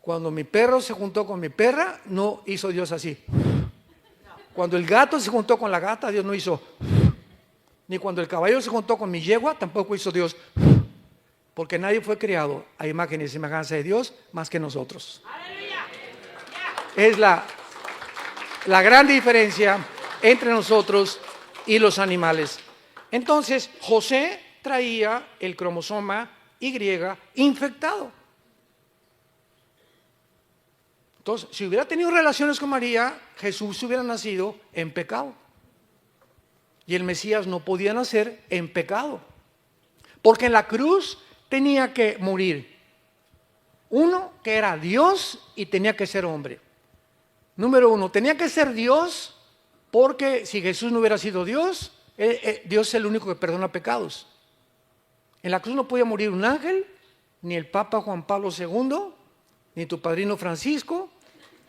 Speaker 1: Cuando mi perro se juntó con mi perra, no hizo Dios así. Cuando el gato se juntó con la gata, Dios no hizo. Ni cuando el caballo se juntó con mi yegua, tampoco hizo Dios. Porque nadie fue creado a imagen y semejanza de Dios más que nosotros. Es la gran diferencia entre nosotros y los animales. Entonces, José traía el cromosoma Y infectado. Entonces, si hubiera tenido relaciones con María, Jesús hubiera nacido en pecado. Y el Mesías no podía nacer en pecado. Porque en la cruz tenía que morir uno que era Dios y tenía que ser hombre. Número uno, tenía que ser Dios porque si Jesús no hubiera sido Dios, Dios es el único que perdona pecados. En la cruz no podía morir un ángel, ni el Papa Juan Pablo II, ni tu padrino Francisco,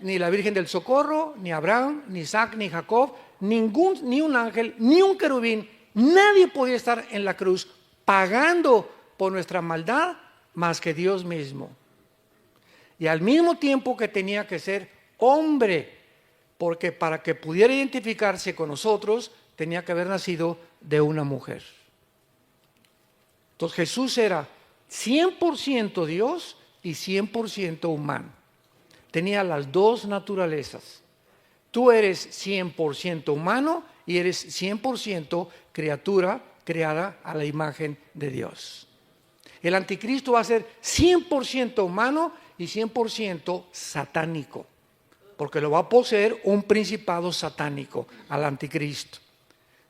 Speaker 1: ni la Virgen del Socorro, ni Abraham, ni Isaac, ni Jacob, ni un ángel, ni un querubín. Nadie podía estar en la cruz pagando por nuestra maldad más que Dios mismo. Y al mismo tiempo que tenía que ser hombre, porque para que pudiera identificarse con nosotros, tenía que haber nacido de una mujer. Entonces Jesús era 100% Dios y 100% humano. Tenía las dos naturalezas. Tú eres 100% humano y eres 100% criatura creada a la imagen de Dios. El anticristo va a ser 100% humano y 100% satánico, porque lo va a poseer un principado satánico al anticristo.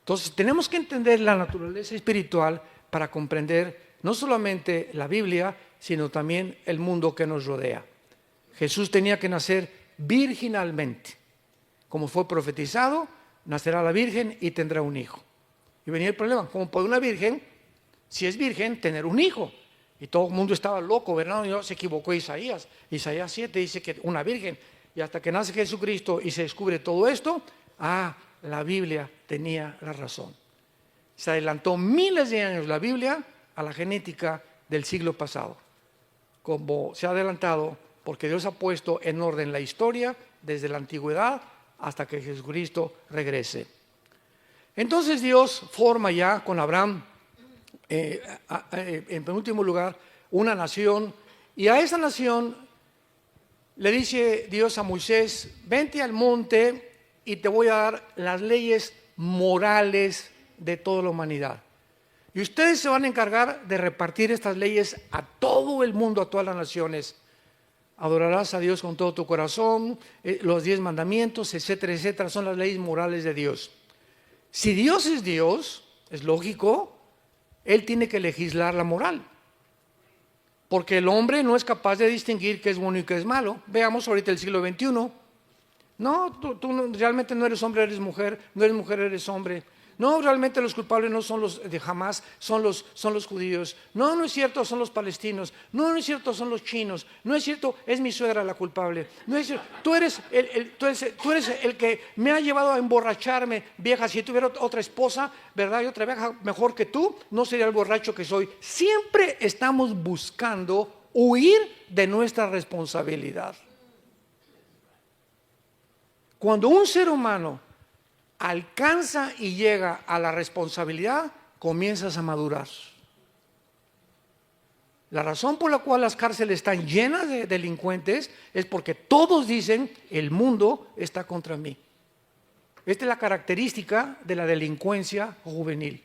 Speaker 1: Entonces tenemos que entender la naturaleza espiritual para comprender no solamente la Biblia, sino también el mundo que nos rodea. Jesús tenía que nacer virginalmente. Como fue profetizado, nacerá la virgen y tendrá un hijo. Y venía el problema, ¿cómo puede una virgen, si es virgen, tener un hijo? Y todo el mundo estaba loco, ¿verdad? Y se equivocó Isaías. Isaías 7 dice que una virgen. Y hasta que nace Jesucristo y se descubre todo esto, la Biblia tenía la razón. Se adelantó miles de años la Biblia a la genética del siglo pasado. Como se ha adelantado, porque Dios ha puesto en orden la historia desde la antigüedad hasta que Jesucristo regrese. Entonces Dios forma ya con Abraham, en penúltimo lugar, una nación, y a esa nación le dice Dios a Moisés: vente al monte y te voy a dar las leyes morales de toda la humanidad. Y ustedes se van a encargar de repartir estas leyes a todo el mundo, a todas las naciones. Adorarás a Dios con todo tu corazón, los 10 mandamientos, etcétera, etcétera, son las leyes morales de Dios. Si Dios, es lógico, Él tiene que legislar la moral. Porque el hombre no es capaz de distinguir qué es bueno y qué es malo. Veamos ahorita el siglo XXI. No, tú realmente no eres hombre, eres mujer, no eres mujer, eres hombre. No, realmente los culpables no son los de Hamás, son los judíos. No, no es cierto, son los palestinos. No, no es cierto, son los chinos. No es cierto, es mi suegra la culpable. No es cierto, tú eres el que me ha llevado a emborracharme, vieja. Si tuviera otra esposa, ¿verdad? Y otra vieja mejor que tú, no sería el borracho que soy. Siempre estamos buscando huir de nuestra responsabilidad. Cuando un ser humano alcanza y llega a la responsabilidad, comienzas a madurar. La razón por la cual las cárceles están llenas de delincuentes es porque todos dicen: el mundo está contra mí. Esta es la característica de la delincuencia juvenil.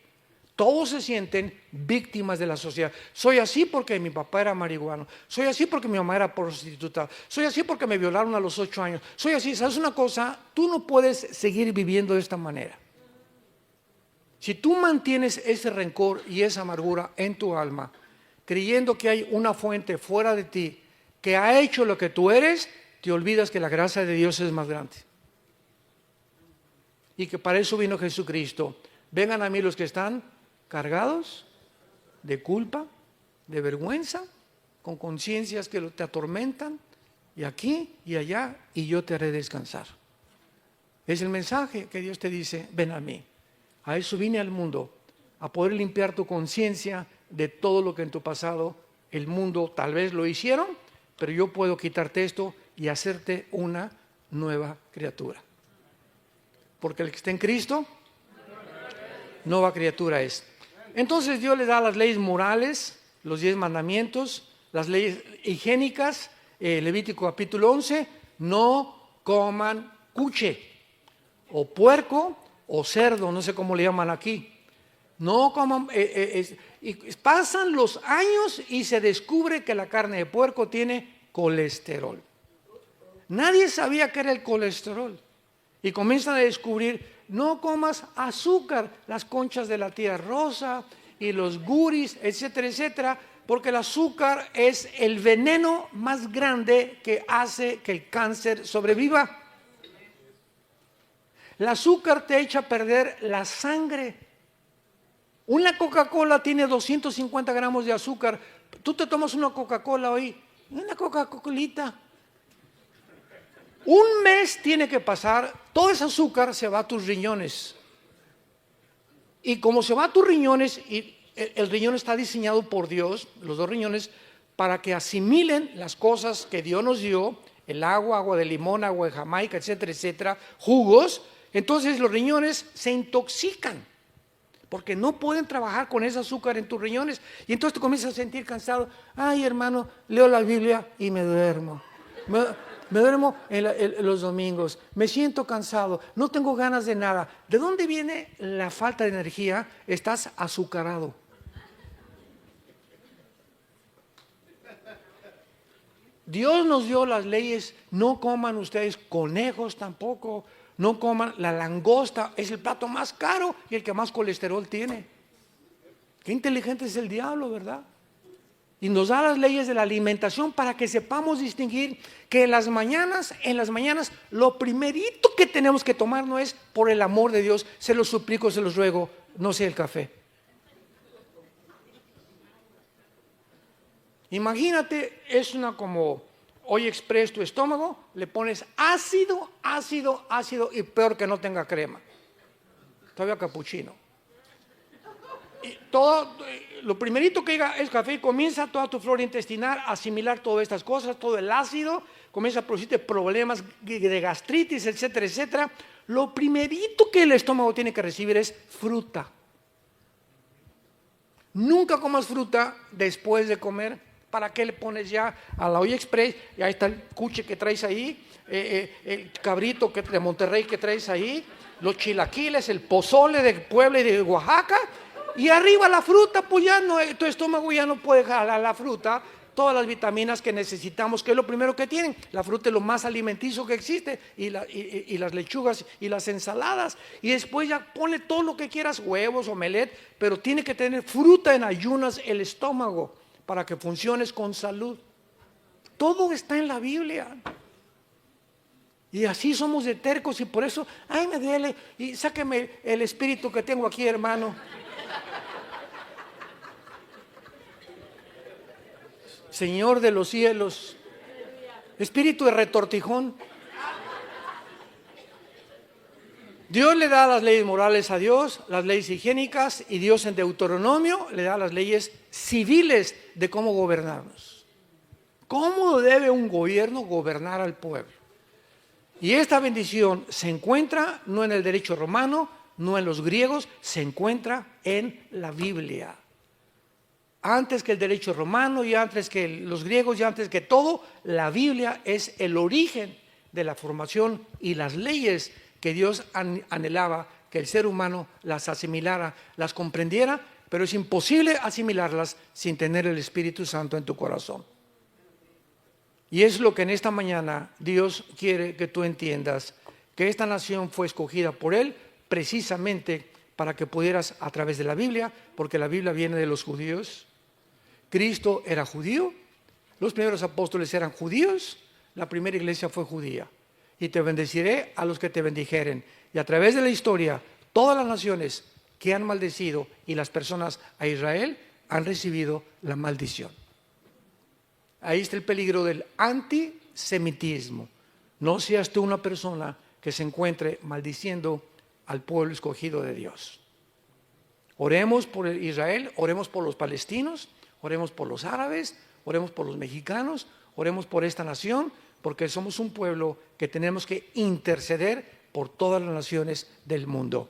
Speaker 1: todos se sienten víctimas de la sociedad. Soy así porque mi papá era marihuano, soy así porque mi mamá era prostituta, soy así porque me violaron a los 8 años, soy así. ¿Sabes una cosa? Tú no puedes seguir viviendo de esta manera. Si tú mantienes ese rencor y esa amargura en tu alma, creyendo que hay una fuente fuera de ti que ha hecho lo que tú eres, te olvidas que la gracia de Dios es más grande. Y que para eso vino Jesucristo. Vengan a mí los que están cargados de culpa, de vergüenza, con conciencias que te atormentan, y aquí y allá, y yo te haré descansar. Es el mensaje que Dios te dice: ven a mí. A eso vine al mundo, a poder limpiar tu conciencia de todo lo que en tu pasado el mundo tal vez lo hicieron, pero yo puedo quitarte esto y hacerte una nueva criatura. Porque el que está en Cristo, nueva criatura es. Entonces Dios le da las leyes morales, los 10 mandamientos, las leyes higiénicas. Levítico capítulo 11, no coman cuche, o puerco, o cerdo, no sé cómo le llaman aquí. No coman, y pasan los años y se descubre que la carne de puerco tiene colesterol. Nadie sabía qué era el colesterol. Y comienzan a descubrir: no comas azúcar, las conchas de la tía rosa y los guris, etcétera, etcétera, porque el azúcar es el veneno más grande que hace que el cáncer sobreviva. El azúcar te echa a perder la sangre. Una Coca-Cola tiene 250 gramos de azúcar. Tú te tomas una Coca-Cola hoy, una Coca-Colita. Un mes tiene que pasar, todo ese azúcar se va a tus riñones. Y como se va a tus riñones, y el riñón está diseñado por Dios, los 2 riñones, para que asimilen las cosas que Dios nos dio, el agua, agua de limón, agua de Jamaica, etcétera, etcétera, jugos. Entonces los riñones se intoxican, porque no pueden trabajar con ese azúcar en tus riñones. Y entonces te comienzas a sentir cansado. Ay, hermano, leo la Biblia y me duermo. Me duermo en los domingos, me siento cansado, no tengo ganas de nada. ¿De dónde viene la falta de energía? Estás azucarado. Dios nos dio las leyes: no coman ustedes conejos tampoco, no coman la langosta, es el plato más caro y el que más colesterol tiene. Qué inteligente es el diablo, ¿verdad? Y nos da las leyes de la alimentación para que sepamos distinguir que en las mañanas, lo primerito que tenemos que tomar no es: por el amor de Dios, se los suplico, se los ruego, no sea el café. Imagínate, es una como hoy express tu estómago, le pones ácido, ácido, ácido, y peor que no tenga crema. Todavía capuchino. Y todo, lo primerito que llega es café, y comienza toda tu flora intestinal a asimilar todas estas cosas, todo el ácido, comienza a producirte problemas de gastritis, etcétera, etcétera. Lo primerito que el estómago tiene que recibir es fruta. Nunca comas fruta después de comer. ¿Para qué le pones ya a la olla express? Y ahí está el cuche que traes ahí, el cabrito de Monterrey que traes ahí, los chilaquiles, el pozole de Puebla y de Oaxaca. Y arriba la fruta, pues ya no, tu estómago ya no puede jalar la fruta, todas las vitaminas que necesitamos, que es lo primero que tienen. La fruta es lo más alimenticio que existe, y las lechugas y las ensaladas. Y después ya ponle todo lo que quieras, huevos, omelette, pero tiene que tener fruta en ayunas el estómago para que funciones con salud. Todo está en la Biblia. Y así somos de tercos, y por eso, ay, me duele, y sáqueme el espíritu que tengo aquí, hermano. Señor de los cielos, espíritu de retortijón. Dios le da las leyes morales a Dios, las leyes higiénicas, y Dios en Deuteronomio le da las leyes civiles de cómo gobernarnos. ¿Cómo debe un gobierno gobernar al pueblo? Y esta bendición se encuentra no en el derecho romano, no en los griegos, se encuentra en la Biblia. Antes que el derecho romano, y antes que los griegos, y antes que todo, la Biblia es el origen de la formación y las leyes que Dios anhelaba que el ser humano las asimilara, las comprendiera, pero es imposible asimilarlas sin tener el Espíritu Santo en tu corazón. Y es lo que en esta mañana Dios quiere que tú entiendas, que esta nación fue escogida por Él precisamente para que pudieras, a través de la Biblia, porque la Biblia viene de los judíos. Cristo era judío, los primeros apóstoles eran judíos, la primera iglesia fue judía. Y te bendeciré a los que te bendijeren. Y a través de la historia, todas las naciones que han maldecido y las personas a Israel han recibido la maldición. Ahí está el peligro del antisemitismo. No seas tú una persona que se encuentre maldiciendo al pueblo escogido de Dios. Oremos por Israel, oremos por los palestinos, oremos por los árabes, oremos por los mexicanos, oremos por esta nación, porque somos un pueblo que tenemos que interceder por todas las naciones del mundo.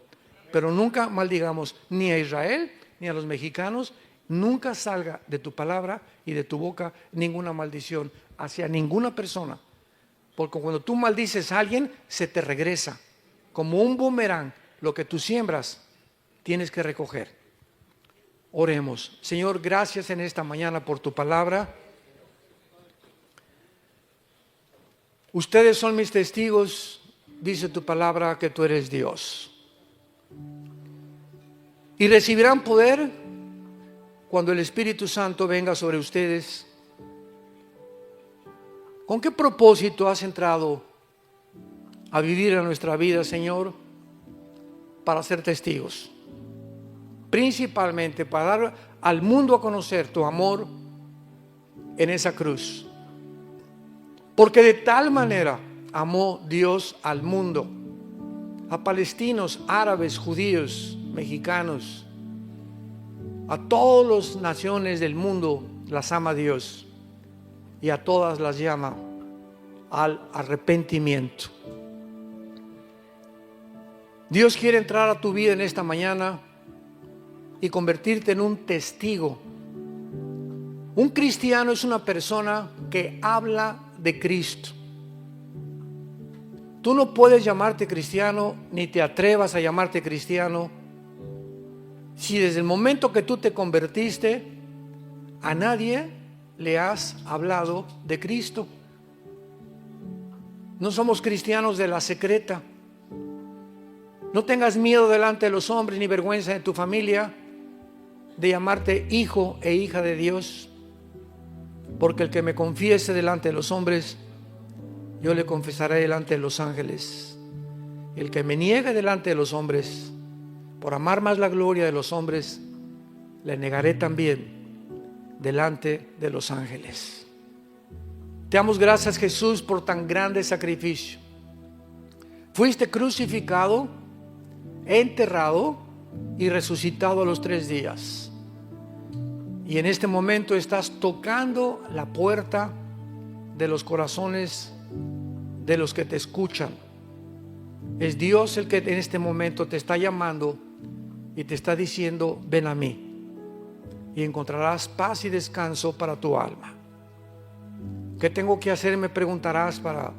Speaker 1: Pero nunca maldigamos ni a Israel ni a los mexicanos. Nunca salga de tu palabra y de tu boca ninguna maldición hacia ninguna persona. Porque cuando tú maldices a alguien, se te regresa. Como un boomerang, lo que tú siembras, tienes que recoger. Oremos. Señor, gracias en esta mañana por tu palabra. Ustedes son mis testigos, dice tu palabra, que tú eres Dios. Y recibirán poder cuando el Espíritu Santo venga sobre ustedes. ¿Con qué propósito has entrado a vivir en nuestra vida, Señor? Para ser testigos. Principalmente para dar al mundo a conocer tu amor en esa cruz. Porque de tal manera amó Dios al mundo, a palestinos, árabes, judíos, mexicanos, a todas las naciones del mundo las ama Dios y a todas las llama al arrepentimiento. Dios quiere entrar a tu vida en esta mañana y convertirte en un testigo. Un cristiano es una persona que habla de Cristo. Tú no puedes llamarte cristiano, ni te atrevas a llamarte cristiano, si desde el momento que tú te convertiste, a nadie le has hablado de Cristo. No somos cristianos de la secreta. No tengas miedo delante de los hombres ni vergüenza de tu familia de llamarte hijo e hija de Dios, porque el que me confiese delante de los hombres, yo le confesaré delante de los ángeles. El que me niegue delante de los hombres, por amar más la gloria de los hombres, le negaré también delante de los ángeles. Te damos gracias, Jesús, por tan grande sacrificio. Fuiste crucificado, enterrado y resucitado a los 3 días. Y en este momento estás tocando la puerta de los corazones de los que te escuchan. Es Dios el que en este momento te está llamando y te está diciendo: ven a mí y encontrarás paz y descanso para tu alma. ¿Qué tengo que hacer? Me preguntarás, para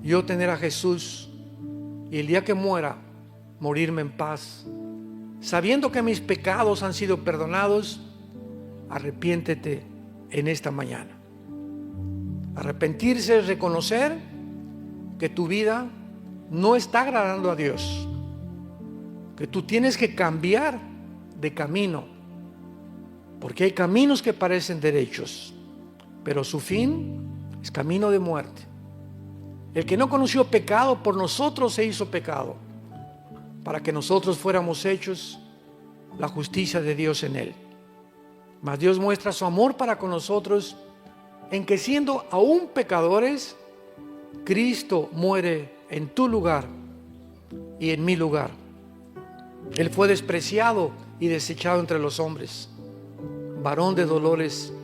Speaker 1: yo tener a Jesús y el día que muera, morirme en paz, sabiendo que mis pecados han sido perdonados. Arrepiéntete en esta mañana. Arrepentirse es reconocer que tu vida no está agradando a Dios, que tú tienes que cambiar de camino, porque hay caminos que parecen derechos, pero su fin es camino de muerte. El que no conoció pecado, por nosotros se hizo pecado, para que nosotros fuéramos hechos la justicia de Dios en él. Mas Dios muestra su amor para con nosotros en que, siendo aún pecadores, Cristo muere en tu lugar y en mi lugar. Él fue despreciado y desechado entre los hombres, varón de dolores,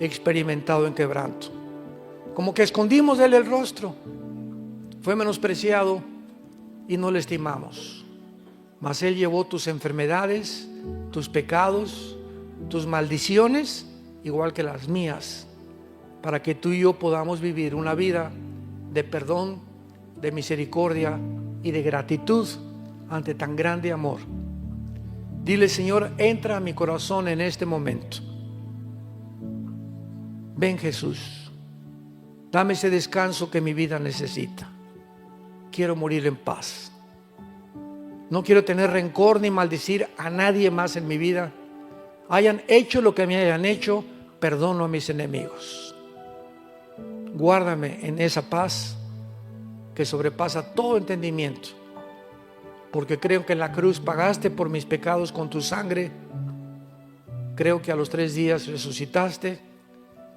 Speaker 1: experimentado en quebranto. Como que escondimos de él el rostro. Fue menospreciado y no le estimamos. Mas él llevó tus enfermedades, tus pecados, tus maldiciones, igual que las mías, para que tú y yo podamos vivir una vida de perdón, de misericordia y de gratitud ante tan grande amor. Dile, Señor, entra a mi corazón en este momento. Ven, Jesús, dame ese descanso que mi vida necesita. Quiero morir en paz. No quiero tener rencor ni maldecir a nadie más en mi vida. Hayan hecho lo que me hayan hecho, perdono a mis enemigos. Guárdame en esa paz que sobrepasa todo entendimiento, porque creo que en la cruz pagaste por mis pecados con tu sangre. Creo que a los 3 días resucitaste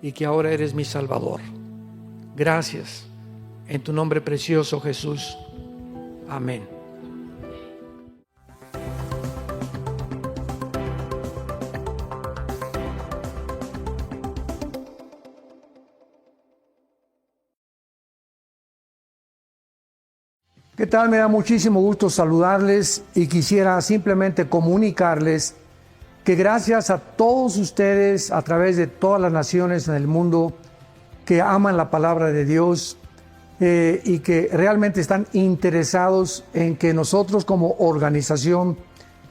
Speaker 1: y que ahora eres mi Salvador. Gracias, en tu nombre precioso, Jesús. Amén. ¿Qué tal? Me da muchísimo gusto saludarles y quisiera simplemente comunicarles que gracias a todos ustedes a través de todas las naciones en el mundo que aman la palabra de Dios y que realmente están interesados en que nosotros como organización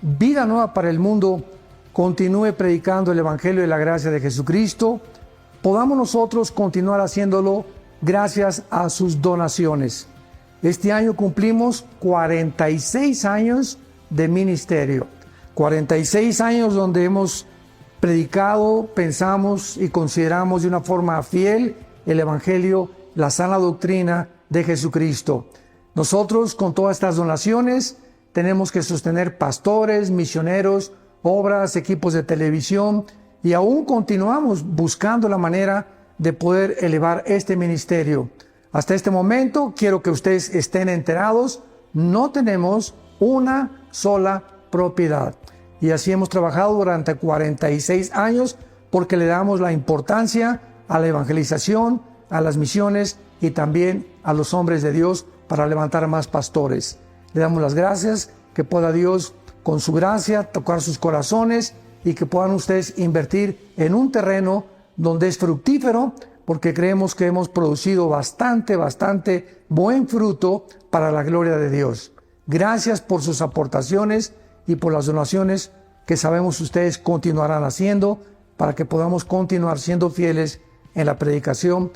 Speaker 1: Vida Nueva para el Mundo continúe predicando el Evangelio de la gracia de Jesucristo, podamos nosotros continuar haciéndolo gracias a sus donaciones. Este año cumplimos 46 años de ministerio, 46 años donde hemos predicado, pensamos y consideramos de una forma fiel el Evangelio, la sana doctrina de Jesucristo. Nosotros con todas estas donaciones tenemos que sostener pastores, misioneros, obras, equipos de televisión y aún continuamos buscando la manera de poder elevar este ministerio. Hasta este momento, quiero que ustedes estén enterados, no tenemos una sola propiedad. Y así hemos trabajado durante 46 años porque le damos la importancia a la evangelización, a las misiones y también a los hombres de Dios para levantar más pastores. Le damos las gracias, que pueda Dios con su gracia tocar sus corazones y que puedan ustedes invertir en un terreno donde es fructífero, porque creemos que hemos producido bastante buen fruto para la gloria de Dios. Gracias por sus aportaciones y por las donaciones que sabemos ustedes continuarán haciendo para que podamos continuar siendo fieles en la predicación